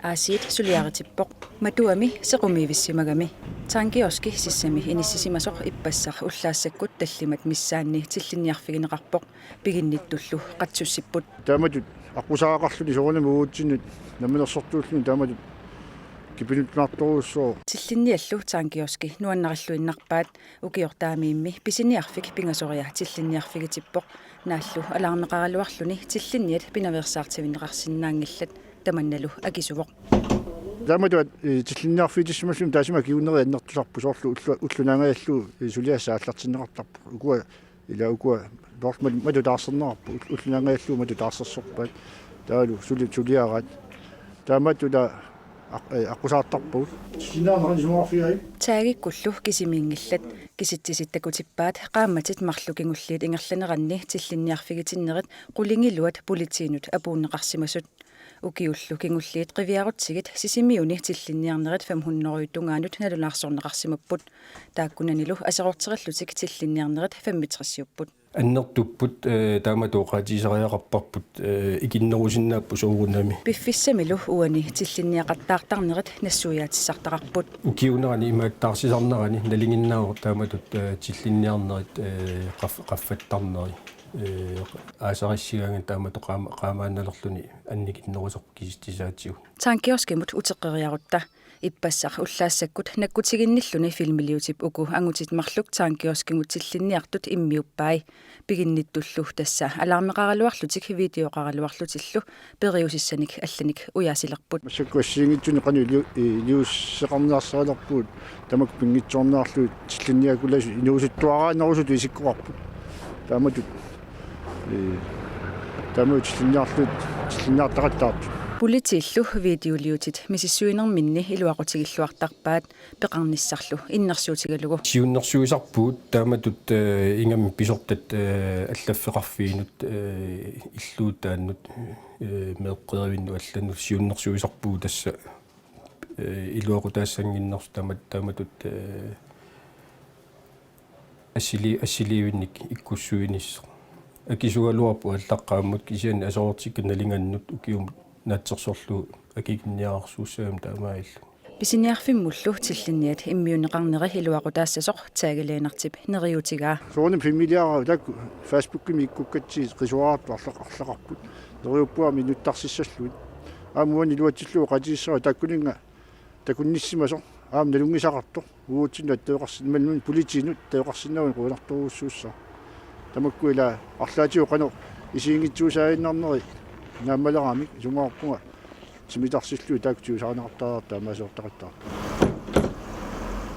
Aasit suliaritippoq matuami sequmivissimagami taankioski sissami inississimasoq ippassaq ullaassakut tallimat missaanni tillinniarfigineqarpoq piginnittullu qatsussipput taamatut aqusaaqarluni soornami uutsinut naminersortuulluni taamatut kipinutnaartoruussoo tillinniallu taankioski nuannaqalluinnarpaat ukiortaamiimmi pisiniarfik pingasoria tillinniarfigitippoq naallu alаарneqaraluarluni tillinniat pinaversaartivinneqarsinnaangillat tamannalu akisuvoq taamatut tillinniarfiitissimallum taasima kiunneri annertusarpu soorlu ullunaangajallu suliassaallartinneqartarpu ukua ila ukua dortmat matutaarsernerarpu ullunaangajallu matutaarsersorpaat taalu suliaaraat taamatula aqusaartarpu tillinnaarneqani sumarfiai taagikkullu kisimiingillat kisittisittakutippaat qaammatit marlukingulliit ingerlaneranni tillinniarfigitinnerit qulingiluat politiinut apuunneqarsimasut ukiullu kingulliit qiviarutsigit sisimiuni tillinniarnerit 500 tungaanut nalulaarsorneqarsimapput taakkunanilu aserorterillutik tillinniarnerit 65 аннертуппут тааматоқатисариақарпарпут икиннерусиннааппу суугунами пиффиссамилу уани тиллинниақаттаартарнерит нассуяатиссартақарпут укиунерани имааттаарсисарнерани налингиннаавор тааматут тиллинниарнерит qaffаттарнери аасариссигаанган тааматоқаамаанналерлуни анникиннерусоқ киситтисаатсигу тааnkioskimut утеққериарутта иппассар уллаассаккут наккутигинниллуни филмилиутип уку ангутит марлук тааnkioskimut тиллинниартут иммиуппай пигинниттуллу тасса алаармеқаралуарлутик видеоқаралуарлутиллу периусиссаник алланик уяасилерпут массаккуассиингитсуни қани илиуссеқарнеарсаалерпуут тамак пингитсоорнеарлу тиллинниакуласу инуусуттуараанерусут исиккуарпут тааматут тиллинниарлут тиллинниартақаттаарпут Politiillu videoliutit misissuinerminni iluaqutigiluartarpaat peqarnissarlu innersuutigalugu сиуннэрсуисарпуут тааматут ингами писортат аллаффеқарфиинут иллуутааннут меэққеривинну алланну сиуннэрсуисарпуу тасса илуақутаассангиннерс тааматут ассиливинник иккуссуинисса акисугалуарпу аллаққааммут кисиани асоортикка налинганнут укиум натсерсорлу акигинниаарсууссаам таамаиллу писиниарфиммуллу тиллинниат иммиунеқарнери илуақутаассасоқ таагалeenartip нериутигаа сооним фамилиара так фейсбуккими иккуккатси қисуаарту арлақарпут нериуппуами нуттарсиссаллуит аамуани луатиллуу қатиссаа таккунниссимасо аам налунгисақартор уутсинна теоқарсин малмун политинут теоқарсиннауни қуунарторуссууссаа тамаккуила арлаатиу қано исиингитсуусаиннарнери наамалераами сунгаарпунга симитарсиллуу таактиусаарнеқартаа таамаасуортақаттаа